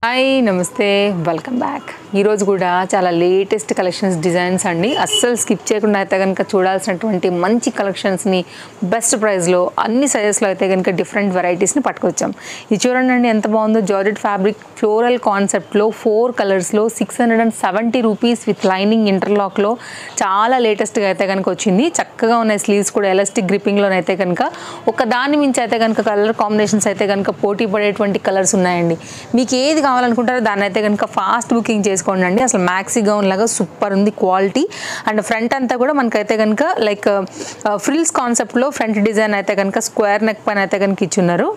Hi నమస్తే welcome back. ఈరోజు కూడా చాలా లేటెస్ట్ కలెక్షన్స్ డిజైన్స్ అండి. అస్సలు స్కిప్ చేయకుండా అయితే కనుక చూడాల్సినటువంటి మంచి కలెక్షన్స్ని బెస్ట్ ప్రైస్లో అన్ని సైజెస్లో అయితే కనుక డిఫరెంట్ వెరైటీస్ని పట్టుకొచ్చాం. ఇది చూడండి ఎంత బాగుందో. జార్జెట్ ఫ్యాబ్రిక్ ఫ్లోరల్ కాన్సెప్ట్లో 4 కలర్స్లో 670 రూపీస్ విత్ లైనింగ్ ఇంటర్లాక్లో చాలా లేటెస్ట్గా అయితే కనుక వచ్చింది. చక్కగా ఉన్నాయి స్లీవ్స్ కూడా ఎలాస్టిక్ గ్రిప్పింగ్లోనైతే కనుక ఒక దాని మించి అయితే కనుక కలర్ కాంబినేషన్స్ అయితే కనుక పోటీ పడేటువంటి కలర్స్ ఉన్నాయండి. మీకు ఏది కావాలనుకుంటారో దాన్ని అయితే కనుక ఫాస్ట్ బుకింగ్ చేసుకోండి అండి. అసలు మ్యాక్సీ గౌన్ లాగా సూపర్ ఉంది క్వాలిటీ. అండ్ ఫ్రంట్ అంతా కూడా మనకైతే కనుక లైక్ ఫ్రిల్స్ కాన్సెప్ట్లో ఫ్రంట్ డిజైన్ అయితే కనుక స్క్వేర్ నెక్ పైన అయితే కనుక ఇచ్చున్నారు.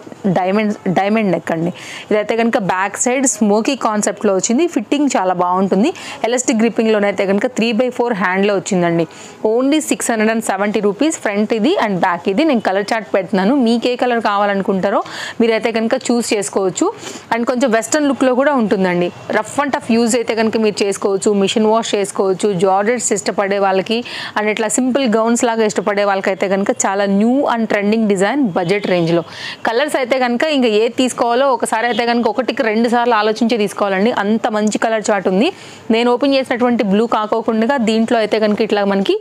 డైమండ్ నెక్ అండి. ఇదైతే కనుక బ్యాక్ సైడ్ స్మోకీ కాన్సెప్ట్లో వచ్చింది. ఫిట్టింగ్ చాలా బాగుంటుంది. ఎలాస్టిక్ గ్రిప్పింగ్లోనైతే కనుక 3/4 హ్యాండ్లో వచ్చిందండి. ఓన్లీ 670 రూపీస్ ఫ్రంట్ ఇది అండ్ బ్యాక్ ఇది. నేను కలర్ చార్ట్ పెడుతున్నాను. మీకు ఏ కలర్ కావాలనుకుంటారో మీరైతే కనుక చూస్ చేసుకోవచ్చు. అండ్ కొంచెం వెస్టర్న్ లుక్లో కూడా ఉంటుందండి. రఫ్ అండ్ టఫ్ యూజ్ అయితే కనుక మీరు చేసుకోవచ్చు. మిషన్ వాష్ చేసుకోవచ్చు. జార్జెట్స్ ఇష్టపడే వాళ్ళకి అండ్ ఇట్లా సింపుల్ గౌన్స్ లాగా ఇష్టపడే వాళ్ళకైతే కనుక చాలా new and trending design budget రేంజ్లో. కలర్స్ అయితే కనుక ఇంకా ఏది తీసుకోవాలో ఒకసారి అయితే కనుక 1-2 సార్లు ఆలోచించి తీసుకోవాలండి. అంత మంచి కలర్ చార్ట్ ఉంది. నేను ఓపెన్ చేసినటువంటి బ్లూ కాకోకుండా దీంట్లో అయితే కనుక ఇట్లా మనకి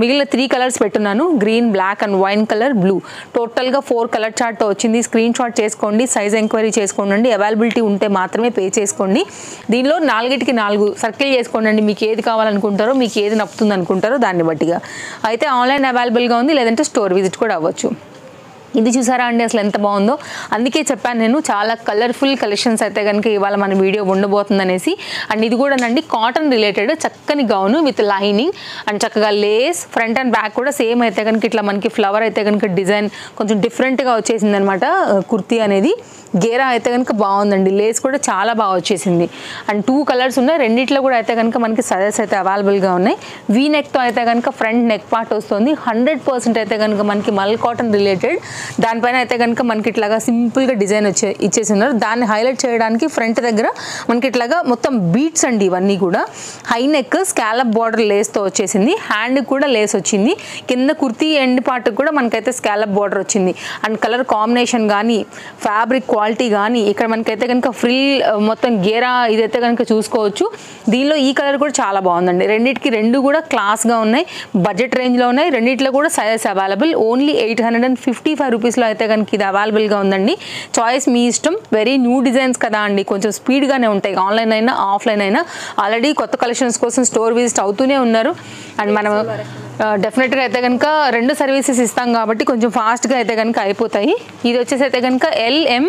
మిగిలిన 3 కలర్స్ పెట్టున్నాను. Green, black and wine colour, blue. టోటల్గా 4 కలర్ చార్ట్ వచ్చింది. స్క్రీన్ షాట్ చేసుకోండి. సైజ్ ఎంక్వైరీ చేసుకోండి. అవైలబిలిటీ ఉంటే మాత్రమే పే చేసుకోండి. దీనిలో 4కి 4 సర్కిల్ చేసుకోండి. మీకు ఏది కావాలనుకుంటారో, మీకు ఏది నప్పుతుంది అనుకుంటారో దాన్ని బట్టిగా అయితే ఆన్లైన్ అవైలబుల్గా ఉంది. లేదంటే స్టోర్ విజిట్ కూడా అవ్వచ్చు. ఇది చూసారా అండి అసలు ఎంత బాగుందో. అందుకే చెప్పాను నేను చాలా కలర్ఫుల్ కలెక్షన్స్ అయితే కనుక ఇవాళ మన వీడియో ఉండబోతుంది అనేసి. అండ్ ఇది కూడా నండి కాటన్ రిలేటెడ్ చక్కని గౌను విత్ లైనింగ్ అండ్ చక్కగా లేస్. ఫ్రంట్ అండ్ బ్యాక్ కూడా సేమ్ అయితే కనుక ఇట్లా మనకి ఫ్లవర్ అయితే కనుక డిజైన్ కొంచెం డిఫరెంట్గా వచ్చేసింది అనమాట. కుర్తీ అనేది గేరా అయితే కనుక బాగుందండి. లేస్ కూడా చాలా బాగా వచ్చేసింది. అండ్ 2 కలర్స్ ఉన్నాయి. రెండిట్లో కూడా అయితే కనుక మనకి సైజెస్ అయితే అవైలబుల్గా ఉన్నాయి. వీ నెక్తో అయితే కనుక ఫ్రంట్ నెక్ పార్ట్ వస్తుంది. 100% అయితే కనుక మనకి మల్ కాటన్ రిలేటెడ్. దానిపైన అయితే కనుక మనకి ఇట్లాగా సింపుల్గా డిజైన్ ఇచ్చేసినారు. దాన్ని హైలైట్ చేయడానికి ఫ్రంట్ దగ్గర మనకి ఇట్లాగా మొత్తం బీట్స్ అండి. ఇవన్నీ కూడా హై నెక్ స్కాలప్ బార్డర్ లేస్తో వచ్చేసింది. హ్యాండ్ కూడా లేస్ వచ్చింది. కింద కుర్తీ ఎండ్ పార్ట్ కూడా మనకైతే స్కాలప్ బార్డర్ వచ్చింది. అండ్ కలర్ కాంబినేషన్ కానీ ఫ్యాబ్రిక్ క్వాలిటీ కానీ ఇక్కడ మనకైతే కనుక ఫ్రిల్ మొత్తం గేరా ఇదైతే కనుక చూసుకోవచ్చు. దీనిలో ఈ కలర్ కూడా చాలా బాగుందండి. రెండింటికి 2 కూడా క్లాస్గా ఉన్నాయి. బడ్జెట్ రేంజ్లో ఉన్నాయి. రెండిట్లో కూడా సైజెస్ అవైలబుల్. ఓన్లీ 855 రూపీస్లో అయితే కనుక ఇది అవైలబుల్గా ఉందండి. చాయిస్ మీ ఇష్టం. వెరీ న్యూ డిజైన్స్ కదా అండి. కొంచెం స్పీడ్గానే ఉంటాయి. ఆన్లైన్ అయినా ఆఫ్లైన్ అయినా ఆల్రెడీ కొత్త కలెక్షన్స్ కోసం స్టోర్ విజిట్ అవుతూనే ఉన్నారు. అండ్ మనం డెఫినెట్గా అయితే కనుక 2 సర్వీసెస్ ఇస్తాం కాబట్టి కొంచెం ఫాస్ట్గా అయితే కనుక అయిపోతాయి. ఇది వచ్చేసి అయితే కనుక LM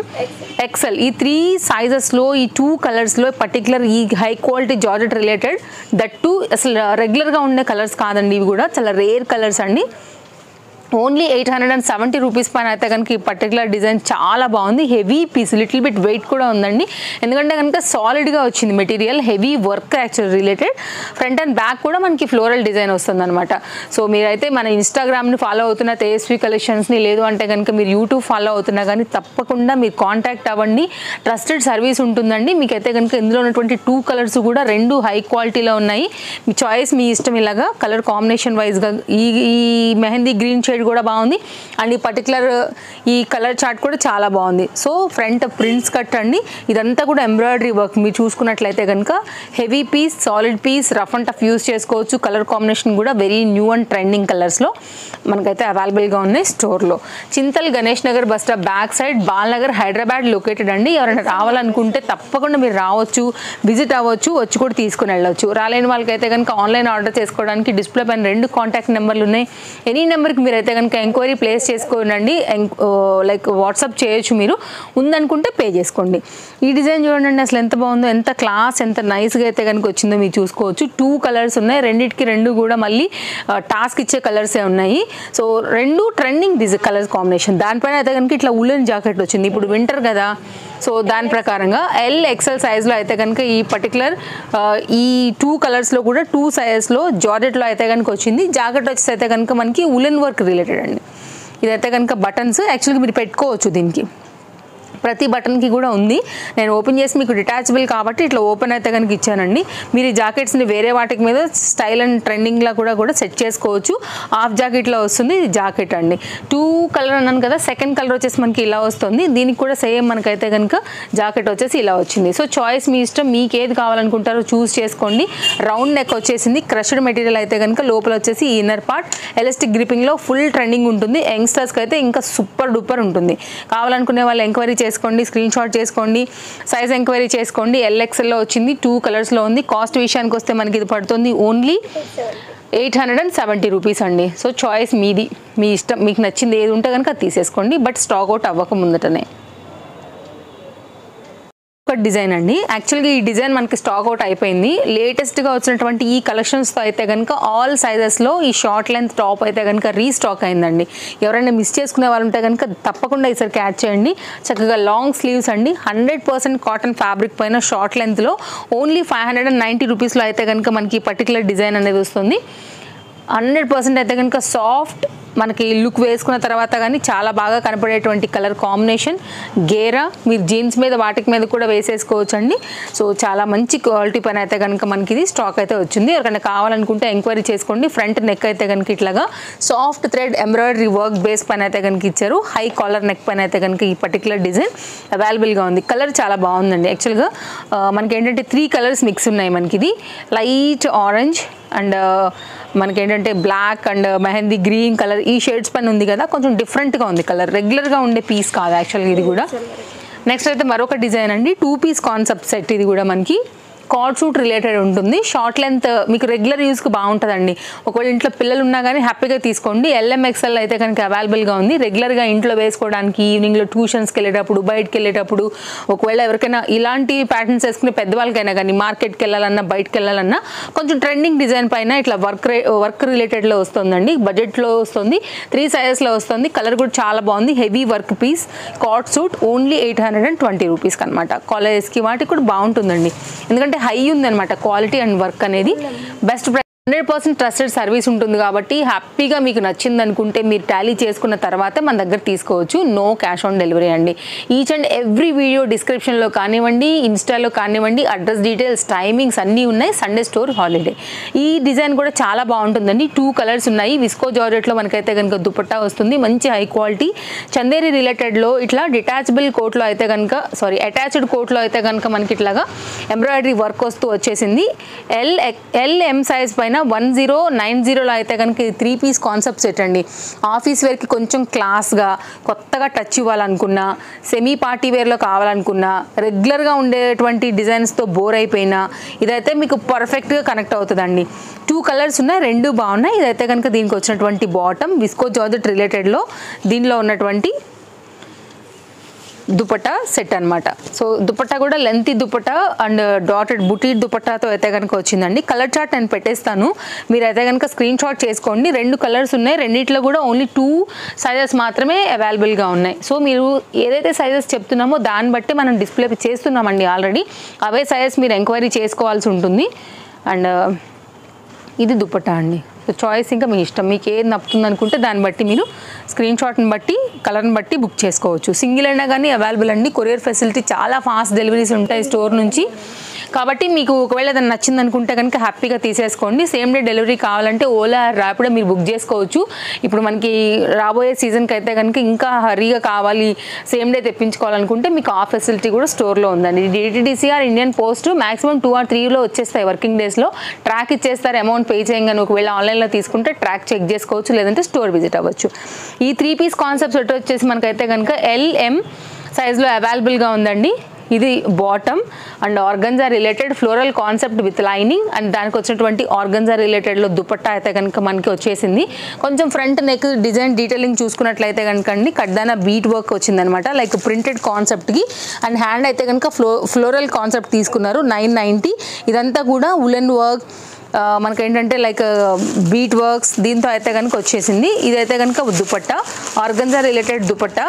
XL ఈ 3 సైజెస్లో ఈ 2 కలర్స్లో పర్టికులర్ ఈ high quality georgette related that to అసలు రెగ్యులర్గా ఉండే కలర్స్ కాదండి. ఇవి కూడా చాలా రేర్ కలర్స్ అండి. ఓన్లీ 870 రూపీస్ పైన అయితే కనుక ఈ పర్టికులర్ డిజైన్ చాలా బాగుంది. Heavy piece, little bit weight కూడా ఉందండి. ఎందుకంటే కనుక సాలిడ్గా వచ్చింది material. Heavy work actual related. Front and back కూడా మనకి ఫ్లోరల్ డిజైన్ వస్తుంది అనమాట. సో మీరైతే మన ఇన్స్టాగ్రామ్ని ఫాలో అవుతున్న తేజస్వి కలెక్షన్స్ని, లేదు అంటే కనుక మీరు యూట్యూబ్ ఫాలో అవుతున్నా కానీ తప్పకుండా మీరు కాంటాక్ట్ అవ్వండి. ట్రస్టెడ్ సర్వీస్ ఉంటుందండి. మీకైతే కనుక ఇందులో ఉన్నటువంటి 2 కలర్స్ కూడా 2 హై క్వాలిటీలో ఉన్నాయి. మీ చాయిస్ మీ ఇష్టం. ఇలాగా కలర్ కాంబినేషన్ వైజ్గా ఈ మెహందీ గ్రీన్ షేడ్ కూడా బాగుంది. అండ్ ఈ పర్టికులర్ ఈ కలర్ చార్ట్ కూడా చాలా బాగుంది. సో ఫ్రంట్ ప్రింట్స్ కట్ అండి. ఇదంతా కూడా ఎంబ్రాయిడరీ వర్క్. మీరు చూసుకున్నట్లయితే కనుక heavy piece, solid piece, rough and tough use చేసుకోవచ్చు. కలర్ కాంబినేషన్ కూడా వెరీ న్యూ అండ్ ట్రెండింగ్ కలర్స్లో మనకైతే అవైలబుల్గా ఉన్నాయి స్టోర్లో. Chintal Ganesh Nagar bus stop back side, Balnagar, Hyderabad located అండి. ఎవరైనా రావాలనుకుంటే తప్పకుండా మీరు రావచ్చు, విజిట్ అవ్వచ్చు, వచ్చి కూడా తీసుకుని వెళ్ళవచ్చు. రాలేని వాళ్ళకైతే కనుక ఆన్లైన్ ఆర్డర్ చేసుకోవడానికి డిస్ప్లే పైన 2 కాంటాక్ట్ నెంబర్లు ఉన్నాయి. ఎనీ నెంబర్కి మీరు అయితే కనుక ఎంక్వైరీ ప్లేస్ చేసుకోనండి. లైక్ వాట్సాప్ చేయొచ్చు. మీరు ఉందనుకుంటే పే చేసుకోండి. ఈ డిజైన్ చూడండి అసలు ఎంత బాగుందో. ఎంత క్లాస్, ఎంత నైస్గా అయితే కనుక వచ్చిందో మీరు చూసుకోవచ్చు. 2 కలర్స్ ఉన్నాయి. రెండింటికి 2 కూడా మళ్ళీ టాస్క్ ఇచ్చే కలర్సే ఉన్నాయి. So 2 trending colours combination. దానిపైన అయితే కనుక ఇట్లా ఉలెన్ జాకెట్ వచ్చింది. ఇప్పుడు వింటర్ కదా. సో దాని ప్రకారంగా LXL సైజ్లో అయితే కనుక ఈ పర్టికులర్ ఈ 2 కలర్స్లో కూడా 2 సైజెస్లో జార్జెట్లో అయితే కనుక వచ్చింది. జాకెట్ వచ్చేసి అయితే కనుక మనకి ఉలెన్ వర్క్ రిలేటెడ్ అండి. ఇదైతే కనుక బటన్స్ యాక్చువల్గా మీరు పెట్టుకోవచ్చు. దీనికి ప్రతి బటన్కి కూడా ఉంది. నేను ఓపెన్ చేసి మీకు డిటాచబుల్ కాబట్టి ఇట్లా ఓపెన్ అయితే కనుక ఇచ్చానండి. మీరు ఈ జాకెట్స్ని వేరే వాటికి మీద స్టైల్ అండ్ ట్రెండింగ్లా కూడా సెట్ చేసుకోవచ్చు. హాఫ్ జాకెట్లో వస్తుంది. ఇది జాకెట్ అండి. 2 కలర్ అన్నాను కదా, సెకండ్ కలర్ వచ్చేసి మనకి ఇలా వస్తుంది. దీనికి కూడా సేమ్ మనకైతే కనుక జాకెట్ వచ్చేసి ఇలా వచ్చింది. సో చాయిస్ మీ ఇష్టం, మీకు ఏది కావాలనుకుంటారో చూస్ చేసుకోండి. రౌండ్ నెక్ వచ్చేసింది. క్రష్డ్ మెటీరియల్ అయితే కనుక లోపల వచ్చేసి ఇన్నర్ పార్ట్ ఎలాస్టిక్ గ్రిప్పింగ్లో ఫుల్ ట్రెండింగ్ ఉంటుంది. యంగ్స్టర్స్కి అయితే ఇంకా సూపర్ డూపర్ ఉంటుంది. కావాలనుకునే వాళ్ళు ఎంక్వైరీ చేసుకోండి, స్క్రీన్ షాట్ చేసుకోండి, సైజ్ ఎంక్వైరీ చేసుకోండి. LXL వచ్చింది, 2 కలర్స్లో ఉంది. కాస్ట్ విషయానికి వస్తే మనకి ఇది పడుతుంది ఓన్లీ 870 రూపీస్ అండి. సో చాయిస్ మీది, మీ ఇష్టం, మీకు నచ్చింది ఏది ఉంటే కనుక తీసేసుకోండి. బట్ స్టాక్ అవుట్ అవ్వక ముందటనే. ఒక డిజైన్ అండి. యాక్చువల్గా ఈ డిజైన్ మనకి స్టాక్ అవుట్ అయిపోయింది. లేటెస్ట్గా వచ్చినటువంటి ఈ కలెక్షన్స్తో అయితే కనుక ఆల్ సైజెస్లో ఈ షార్ట్ లెంత్ టాప్ అయితే కనుక రీస్టాక్ అయిందండి. ఎవరైనా మిస్ చేసుకునే వాళ్ళు ఉంటే కనుక తప్పకుండా ఈసారి క్యాచ్ చేయండి. చక్కగా లాంగ్ స్లీవ్స్ అండి. 100% కాటన్ ఫ్యాబ్రిక్ పైన షార్ట్ లెంత్లో ఓన్లీ 590 రూపీస్లో అయితే కనుక మనకి పర్టికులర్ డిజైన్ అనేది వస్తుంది. 100% అయితే కనుక సాఫ్ట్, మనకి లుక్ వేసుకున్న తర్వాత కానీ చాలా బాగా కనపడేటువంటి కలర్ కాంబినేషన్. గేరా మీరు జీన్స్ మీద వాటికి మీద కూడా వేసేసుకోవచ్చు అండి. సో చాలా మంచి క్వాలిటీ పైన అయితే కనుక మనకి ఇది స్టాక్ అయితే వచ్చింది. ఎవరికైనా కావాలనుకుంటే ఎంక్వైరీ చేసుకోండి. ఫ్రంట్ నెక్ అయితే కనుక ఇట్లాగా soft thread embroidery work base పైన అయితే కనుక ఇచ్చారు. హై కాలర్ నెక్ పైన అయితే కనుక ఈ పర్టికులర్ డిజైన్ అవైలబుల్గా ఉంది. కలర్ చాలా బాగుందండి. యాక్చువల్గా మనకి ఏంటంటే 3 కలర్స్ మిక్స్ ఉన్నాయి. మనకి ఇది లైట్ ఆరెంజ్ అండ్ మనకేంటంటే black and mehndi green colour ఈ షేడ్స్ పైన ఉంది కదా, కొంచెం డిఫరెంట్గా ఉంది కలర్. రెగ్యులర్గా ఉండే పీస్ కాదు యాక్చువల్గా ఇది కూడా. నెక్స్ట్ అయితే మరొక డిజైన్ అండి. 2 పీస్ కాన్సెప్ట్ సెట్. ఇది కూడా మనకి కార్డ్ సూట్ రిలేటెడ్ ఉంటుంది. షార్ట్ లెంత్ మీకు రెగ్యులర్ యూస్కి బాగుంటుందండి. ఒకవేళ ఇంట్లో పిల్లలు ఉన్నా కానీ హ్యాపీగా తీసుకోండి. LMXL అయితే కనుక అవైలబుల్గా ఉంది. రెగ్యులర్గా ఇంట్లో వేసుకోవడానికి, ఈవినింగ్లో ట్యూషన్స్కి వెళ్ళేటప్పుడు, బయటకు వెళ్ళేటప్పుడు, ఒకవేళ ఎవరికైనా ఇలాంటి ప్యాటర్న్స్ వేసుకునే పెద్దవాళ్ళకైనా కానీ మార్కెట్కి వెళ్ళాలన్నా, బయటకు వెళ్ళాలన్నా కొంచెం ట్రెండింగ్ డిజైన్ పైన ఇట్లా వర్క్ రిలేటెడ్లో వస్తుందండి. బడ్జెట్లో వస్తుంది. 3 సైజెస్లో వస్తుంది. కలర్ కూడా చాలా బాగుంది. Heavy work piece card suit only 820 రూపీస్కి అనమాట. కాలేజెస్కి వాటికి కూడా బాగుంటుందండి. ఎందుకంటే హై ఉందన్నమాట క్వాలిటీ అండ్ వర్క్ అనేది. బెస్ట్ 100% ట్రస్టెడ్ సర్వీస్ ఉంటుంది కాబట్టి హ్యాపీగా మీకు నచ్చింది అనుకుంటే మీరు టాలీ చేసుకున్న తర్వాత మన దగ్గర తీసుకోవచ్చు. నో క్యాష్ ఆన్ డెలివరీ అండి. ఈచ్ అండ్ ఎవ్రీ వీడియో డిస్క్రిప్షన్లో కానివ్వండి, ఇన్స్టాలో కానివ్వండి, అడ్రస్ డీటెయిల్స్, టైమింగ్స్ అన్నీ ఉన్నాయి. Sunday store holiday. ఈ డిజైన్ కూడా చాలా బాగుంటుందండి. 2 కలర్స్ ఉన్నాయి. విస్కో జార్జెట్లో మనకైతే కనుక దుపట్టా వస్తుంది. మంచి హై క్వాలిటీ చందేరి రిలేటెడ్లో ఇట్లా డిటాచబుల్ కోట్లో అయితే కనుక అటాచ్డ్ కోట్లో అయితే కనుక మనకి ఇట్లాగా ఎంబ్రాయిడరీ వర్క్ వస్తూ వచ్చేసింది. LM సైజ్ పైన 1090లో అయితే కనుక 3 పీస్ కాన్సెప్ట్ సెట్ అండి. ఆఫీస్ వేర్కి కొంచెం క్లాస్గా కొత్తగా టచ్ ఇవ్వాలనుకున్నా, సెమీ పార్టీ వేర్లో కావాలనుకున్నా, రెగ్యులర్గా ఉండేటువంటి డిజైన్స్తో బోర్ అయిపోయినా ఇదైతే మీకు పర్ఫెక్ట్గా కనెక్ట్ అవుతుందండి. 2 కలర్స్ ఉన్నాయి, 2 బాగున్నాయి. ఇదైతే కనుక దీనికి వచ్చినటువంటి బాటమ్ విస్కో జార్జెట్ రిలేటెడ్లో దీనిలో ఉన్నటువంటి దుపట్టా సెట్ అనమాట. సో దుపట్టా కూడా లెంతీ దుపట్టా అండ్ డాటెడ్ బుటీ దుపట్టాతో అయితే కనుక వచ్చిందండి. కలర్ చార్ట్ నేను పెట్టేస్తాను, మీరు అయితే కనుక స్క్రీన్ షాట్ చేసుకోండి. 2 కలర్స్ ఉన్నాయి. రెండిట్లో కూడా ఓన్లీ 2 సైజెస్ మాత్రమే అవైలబుల్గా ఉన్నాయి. సో మీరు ఏదైతే సైజెస్ చెప్తున్నామో దాన్ని బట్టి మనం డిస్ప్లే చేస్తున్నామండి ఆల్రెడీ. అవే సైజెస్ మీరు ఎంక్వైరీ చేసుకోవాల్సి ఉంటుంది. అండ్ ఇది దుపట్టా అండి. సో చాయిస్ ఇంకా మీ ఇష్టం, మీకు ఏది నప్పుతుంది అనుకుంటే దాన్ని బట్టి మీరు స్క్రీన్ షాట్ని బట్టి కలర్ని బట్టి బుక్ చేసుకోవచ్చు. సింగిల్ అయినా కానీ అవైలబుల్ అండి. కొరియర్ ఫెసిలిటీ చాలా ఫాస్ట్ డెలివరీస్ ఉంటాయి స్టోర్ నుంచి. కాబట్టి మీకు ఒకవేళ ఏదైనా నచ్చింది అనుకుంటే కనుక హ్యాపీగా తీసేసుకోండి. సేమ్ డే డెలివరీ కావాలంటే ఓలా ర్యాపిడో మీరు బుక్ చేసుకోవచ్చు. ఇప్పుడు మనకి రాబోయే సీజన్కి అయితే కనుక ఇంకా హరీగా కావాలి, సేమ్ డే తెప్పించుకోవాలనుకుంటే మీకు ఆ ఫెసిలిటీ కూడా స్టోర్లో ఉందండి. DTDCR Indian post maximum 2 or 3లో వచ్చేస్తాయి వర్కింగ్ డేస్లో. ట్రాక్ ఇచ్చేస్తారు. అమౌంట్ పే చేయగానే ఒకవేళ ఆన్లైన్లో తీసుకుంటే ట్రాక్ చెక్ చేసుకోవచ్చు, లేదంటే స్టోర్ విజిట్ అవ్వచ్చు. ఈ 3 పీస్ కాన్సెప్ట్ సెట్ వచ్చేసి మనకైతే కనుక LM సైజ్లో అవైలబుల్గా ఉందండి. ఇది bottom and organza related floral concept with lining and దానికి వచ్చినటువంటి ఆర్గంజా రిలేటెడ్లో దుపట్టా అయితే కనుక మనకి వచ్చేసింది. కొంచెం ఫ్రంట్ నెక్ డిజైన్ డీటెయిలింగ్ చూసుకున్నట్లయితే కనుక అండి కడ్దానా బీట్ వర్క్ వచ్చిందనమాట, లైక్ ప్రింటెడ్ కాన్సెప్ట్కి. అండ్ హ్యాండ్ అయితే కనుక ఫ్లోరల్ కాన్సెప్ట్ తీసుకున్నారు. 990. ఇదంతా కూడా ఉలెన్ వర్క్, మనకేంటంటే లైక్ బీట్ వర్క్స్ దీంతో అయితే కనుక వచ్చేసింది. ఇదైతే కనుక దుపట్టా ఆర్గంజా రిలేటెడ్ దుపట్టా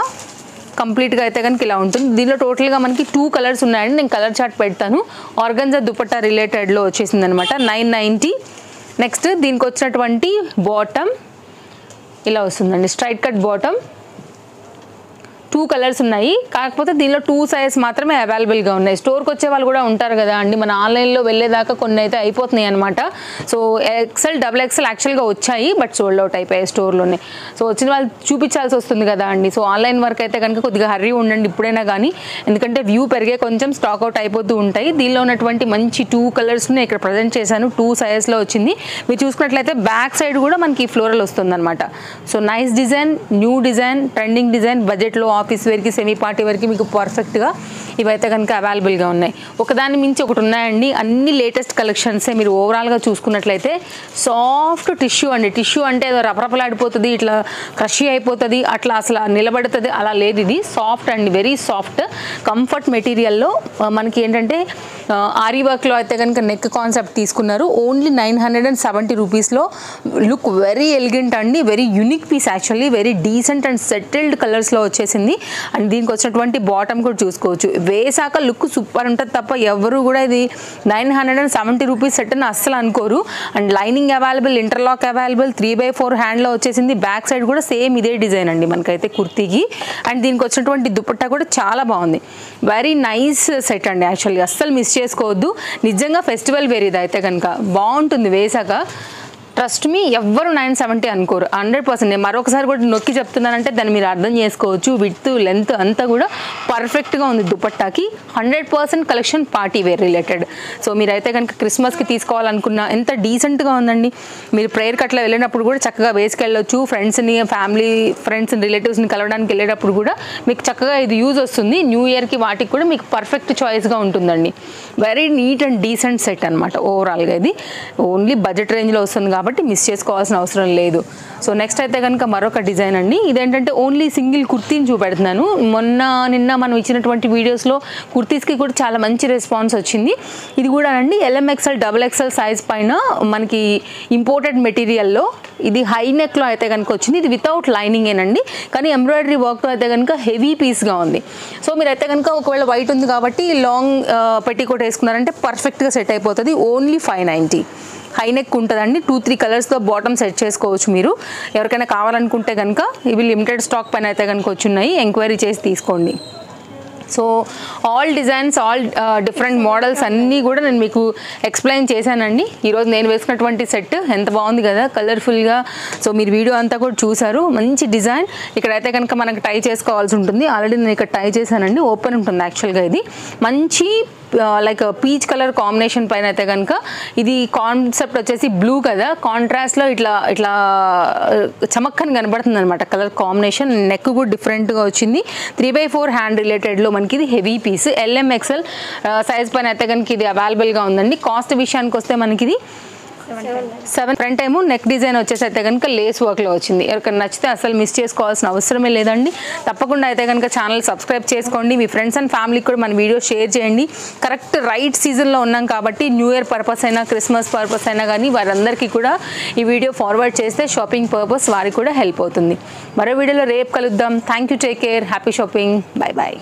కంప్లీట్గా అయితే కనుక ఇలా ఉంటుంది. దీనిలో టోటల్గా మనకి 2 కలర్స్ ఉన్నాయండి. నేను కలర్ చార్ట్ పెడతాను. ఆర్గంజా దుపట్టా రిలేటెడ్లో వచ్చేసింది అనమాట. 990. నెక్స్ట్ దీనికి వచ్చినటువంటి బాటమ్ ఇలా వస్తుందండి. స్ట్రైట్ కట్ బాటమ్, 2 కలర్స్ ఉన్నాయి, కాకపోతే దీనిలో 2 సైజ్ మాత్రమే అవైలబుల్గా ఉన్నాయి. స్టోర్కి వచ్చే వాళ్ళు కూడా ఉంటారు కదా అండి, మన ఆన్లైన్లో వెళ్ళేదాకా కొన్ని అయితే అయిపోతున్నాయి అనమాట. సో XL XXL యాక్చువల్గా వచ్చాయి, బట్ సోల్డ్ అవుట్ అయిపోయాయి స్టోర్లోనే. సో వచ్చిన వాళ్ళు చూపించాల్సి వస్తుంది కదా అండి. సో ఆన్లైన్ వర్క్ అయితే కనుక కొద్దిగా హర్రీ ఉండండి ఇప్పుడైనా కానీ, ఎందుకంటే వ్యూ పెరిగే కొంచెం స్టాక్ అవుట్ అయిపోతూ ఉంటాయి. దీనిలో ఉన్నటువంటి మంచి 2 కలర్స్ని ఇక్కడ ప్రజెంట్ చేశాను, 2 సైజెస్లో వచ్చింది. మీరు చూసుకున్నట్లయితే బ్యాక్ సైడ్ కూడా మనకి ఫ్లోరల్ వస్తుంది అనమాట. So nice design, new design, trending design, బడ్జెట్లో ఆఫీస్ వేర్కి సెమీ పార్టీ వేర్కి మీకు పర్ఫెక్ట్గా ఇవైతే కనుక అవైలబుల్గా ఉన్నాయి. ఒకదాని మించి ఒకటి ఉన్నాయండి, అన్ని లేటెస్ట్ కలెక్షన్సే. మీరు ఓవరాల్గా చూసుకున్నట్లయితే సాఫ్ట్ టిష్యూ అండి. టిష్యూ అంటే ఏదో రపరపలాడిపోతుంది, ఇట్లా క్రషీ అయిపోతుంది, అట్లా అసలు నిలబడుతుంది, అలా లేదు. ఇది సాఫ్ట్ అండి, వెరీ సాఫ్ట్ కంఫర్ట్ మెటీరియల్లో మనకి ఏంటంటే ఆరీ వర్క్లో అయితే కనుక నెక్ కాన్సెప్ట్ తీసుకున్నారు. ఓన్లీ 970 రూపీస్లో. లుక్ వెరీ ఎలిగెంట్ అండి, very unique piece actually, very decent and settled కలర్స్లో వచ్చేసింది. అండ్ దీనికి వచ్చినటువంటి బాటమ్ కూడా చూసుకోవచ్చు. వేసాక లుక్ సూపర్ ఉంటుంది తప్ప ఎవరు కూడా ఇది 970 రూపీస్ సెట్ అని అస్సలు అనుకోరు. And lining available, interlock available, 3/4 హ్యాండ్లో వచ్చేసింది. బ్యాక్ సైడ్ కూడా సేమ్ ఇదే డిజైన్ అండి మనకైతే కుర్తీకి. అండ్ దీనికి వచ్చినటువంటి దుపట్టా కూడా చాలా బాగుంది, వెరీ నైస్ సెట్ అండి యాక్చువల్లీ, అస్సలు మిస్ చేసుకోవద్దు. నిజంగా ఫెస్టివల్ వేర్ ఇది అయితే కనుక బాగుంటుంది వేసాక. ట్రస్ట్ మీ, ఎవ్వరు 970 అనుకోరు 100%. నేను మరొకసారి కూడా నొక్కి చెప్తున్నానంటే దాన్ని మీరు అర్థం చేసుకోవచ్చు. విడ్త్ లెంత్ అంతా కూడా పర్ఫెక్ట్గా ఉంది దుపట్టాకి. 100% collection party wear related. So మీరైతే కనుక క్రిస్మస్కి తీసుకోవాలనుకున్నా ఎంత డీసెంట్గా ఉందండి. మీరు ప్రేయర్కి అట్లా వెళ్ళినప్పుడు కూడా చక్కగా వేసుకెళ్ళొచ్చు. ఫ్రెండ్స్ని, ఫ్రెండ్స్ని, రిలేటివ్స్ని కలవడానికి వెళ్ళేటప్పుడు కూడా మీకు చక్కగా ఇది యూజ్ వస్తుంది. న్యూ ఇయర్కి వాటికి కూడా మీకు పర్ఫెక్ట్ చాయిస్గా ఉంటుందండి. Very neat and decent set అనమాట ఓవరాల్గా. ఇది ఓన్లీ బడ్జెట్ రేంజ్లో వస్తుంది కాబట్టి మిస్ చేసుకోవాల్సిన అవసరం లేదు. సో నెక్స్ట్ అయితే కనుక మరొక డిజైన్ అండి. ఇదేంటంటే ఓన్లీ సింగిల్ కుర్తీని చూపెడుతున్నాను. నిన్న మనం ఇచ్చినటువంటి వీడియోస్లో కుర్తీస్కి కూడా చాలా మంచి రెస్పాన్స్ వచ్చింది. ఇది కూడా అండి LMXL XXL సైజ్ పైన మనకి ఇంపోర్టెడ్ మెటీరియల్లో ఇది హై నెక్లో అయితే కనుక వచ్చింది. ఇది వితౌట్ లైనింగ్ ఏనండి, కానీ ఎంబ్రాయిడరీ వర్క్తో అయితే కనుక హెవీ పీస్గా ఉంది. సో మీరైతే కనుక ఒకవేళ వైట్ ఉంది కాబట్టి లాంగ్ పెట్టికోట్ వేసుకున్నారంటే పర్ఫెక్ట్గా సెట్ అయిపోతుంది. ఓన్లీ 590. హై నెక్ ఉంటుందండి. 2-3 కలర్స్తో బాటమ్ సెట్ చేసుకోవచ్చు మీరు. ఎవరికైనా కావాలనుకుంటే కనుక ఇవి లిమిటెడ్ స్టాక్ పైన అయితే కనుక వచ్చున్నాయి, ఎంక్వైరీ చేసి తీసుకోండి. So all designs, all different models అన్నీ కూడా నేను మీకు ఎక్స్ప్లెయిన్ చేశానండి. ఈరోజు నేను వేసుకున్నటువంటి సెట్ ఎంత బాగుంది కదా, కలర్ఫుల్గా. సో మీరు వీడియో అంతా కూడా చూసారు. మంచి డిజైన్. ఇక్కడైతే కనుక మనకు టై చేసుకోవాల్సి ఉంటుంది. ఆల్రెడీ నేను ఇక్కడ టై చేశానండి, ఓపెన్ ఉంటుంది యాక్చువల్గా. ఇది మంచి లైక్ పీచ్ కలర్ కాంబినేషన్ పైన అయితే కనుక ఇది కాన్సెప్ట్ వచ్చేసి బ్లూ కదా, కాంట్రాస్ట్లో ఇట్లా ఇట్లా చమక్కని కనబడుతుంది అనమాట కలర్ కాంబినేషన్. నెక్ కూడా డిఫరెంట్గా వచ్చింది. 3/4 హ్యాండ్ రిలేటెడ్లో మనకి ఇది హెవీ పీస్. LMXL సైజ్ పైన అయితే కనుక ఇది అవైలబుల్గా ఉందండి. కాస్ట్ విషయానికి వస్తే మనకి ఇది 7. ఫ్రంట్ టైము నెక్ డిజైన్ వచ్చేసి అయితే కనుక లేస్ వర్క్లో వచ్చింది. ఎవరికైనా నచ్చితే అసలు మిస్ చేసుకోవాల్సిన అవసరమే లేదండి. తప్పకుండా అయితే కనుక ఛానల్ సబ్స్క్రైబ్ చేసుకోండి. మీ ఫ్రెండ్స్ అండ్ ఫ్యామిలీకి కూడా మన వీడియో షేర్ చేయండి. కరెక్ట్ రైట్ సీజన్లో ఉన్నాం కాబట్టి న్యూ ఇయర్ పర్పస్ అయినా, క్రిస్మస్ పర్పస్ అయినా కానీ వారందరికీ కూడా ఈ వీడియో ఫార్వర్డ్ చేస్తే షాపింగ్ పర్పస్ వారికి కూడా హెల్ప్ అవుతుంది. మరో వీడియోలో రేపు కలుద్దాం. Thank you, take care, happy shopping, bye bye.